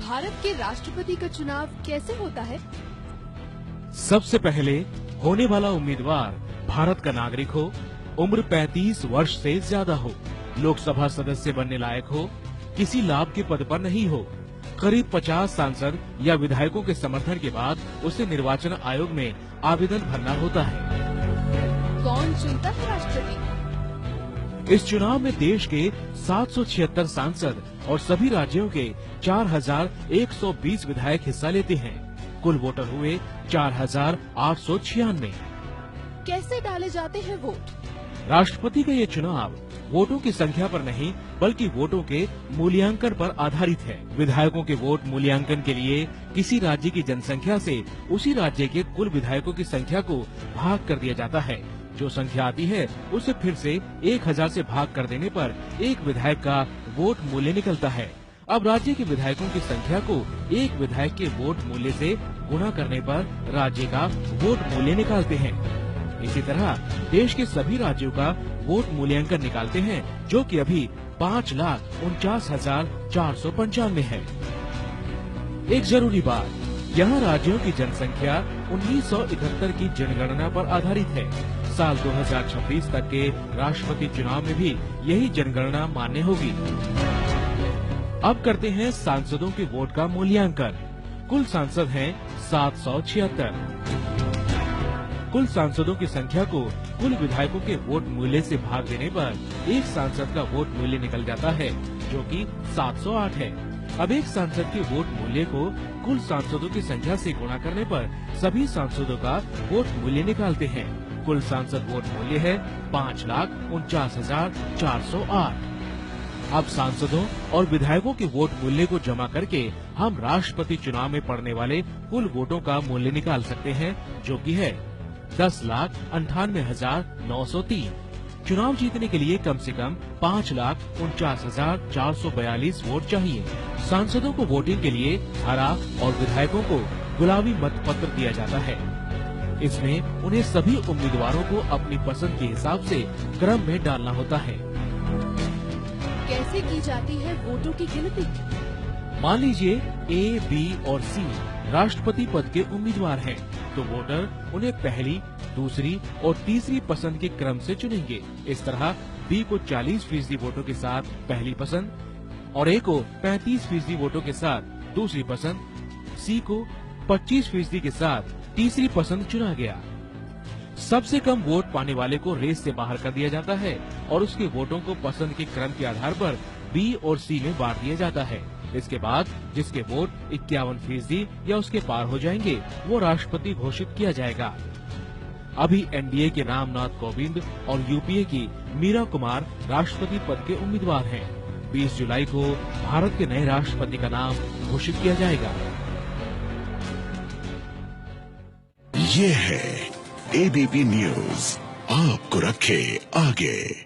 भारत के राष्ट्रपति का चुनाव कैसे होता है? सबसे पहले होने वाला उम्मीदवार भारत का नागरिक हो, उम्र 35 वर्ष से ज्यादा हो, लोकसभा सदस्य बनने लायक हो, किसी लाभ के पद पर नहीं हो, करीब 50 सांसद या विधायकों के समर्थन के बाद उसे निर्वाचन आयोग में आवेदन भरना होता है। कौन चुनता है राष्ट्रपति? इस चुनाव में देश के 776 सांसद और सभी राज्यों के 4120 विधायक हिस्सा लेते हैं। कुल वोटर हुए 4896। कैसे डाले जाते हैं वोट? राष्ट्रपति का ये चुनाव वोटों की संख्या पर नहीं बल्कि वोटों के मूल्यांकन पर आधारित है। विधायकों के वोट मूल्यांकन के लिए किसी राज्य की जनसंख्या से उसी राज्य के कुल विधायकों की संख्या को भाग कर दिया जाता है। जो संख्या आती है उसे फिर से 1000 से भाग कर देने पर एक विधायक का वोट मूल्य निकलता है। अब राज्य के विधायकों की संख्या को एक विधायक के वोट मूल्य से गुणा करने पर राज्य का वोट मूल्य निकालते हैं। इसी तरह देश के सभी राज्यों का वोट मूल्यांकन निकालते हैं, जो कि अभी 5,49,495 है। एक जरूरी बात, यहाँ राज्यों की जनसंख्या 1971 की जनगणना पर आधारित है। साल 2026 तक के राष्ट्रपति चुनाव में भी यही जनगणना मान्य होगी। अब करते हैं सांसदों के वोट का मूल्यांकन। कुल सांसद हैं 776। कुल सांसदों की संख्या को कुल विधायकों के वोट मूल्य से भाग देने पर एक सांसद का वोट मूल्य निकल जाता है, जो कि 708 है। अब एक सांसद के वोट मूल्य को कुल सांसदों की संख्या से गुणा करने पर सभी सांसदों का वोट मूल्य निकालते हैं। कुल सांसद वोट मूल्य है 5,49,408। अब सांसदों और विधायकों के वोट मूल्य को जमा करके हम राष्ट्रपति चुनाव में पड़ने वाले कुल वोटों का मूल्य निकाल सकते हैं, जो कि है 10,98,903। चुनाव जीतने के लिए कम से कम 5,49,442 वोट चाहिए। सांसदों को वोटिंग के लिए हरा और विधायकों को गुलाबी मतपत्र दिया जाता है। इसमें उन्हें सभी उम्मीदवारों को अपनी पसंद के हिसाब से क्रम में डालना होता है। कैसे की जाती है वोटों की गिनती? मान लीजिए A, B और C राष्ट्रपति पद के उम्मीदवार हैं, तो वोटर उन्हें पहली, दूसरी और तीसरी पसंद के क्रम से चुनेंगे। इस तरह B को 40% वोटों के साथ पहली पसंद और A को 35% वोटों के साथ दूसरी पसंद, C को 25% के साथ तीसरी पसंद चुना गया। सबसे कम वोट पाने वाले को रेस से बाहर कर दिया जाता है और उसके वोटों को पसंद के क्रम के आधार पर B और C में बांट दिया जाता है। इसके बाद जिसके वोट 51% या उसके पार हो जाएंगे, वो राष्ट्रपति घोषित किया जाएगा। अभी NDA के रामनाथ कोविंद और UPA की मीरा कुमार राष्ट्रपति पद के उम्मीदवार हैं। 20 जुलाई को भारत के नए राष्ट्रपति का नाम घोषित किया जाएगा। ये है ABP न्यूज, आपको रखे आगे।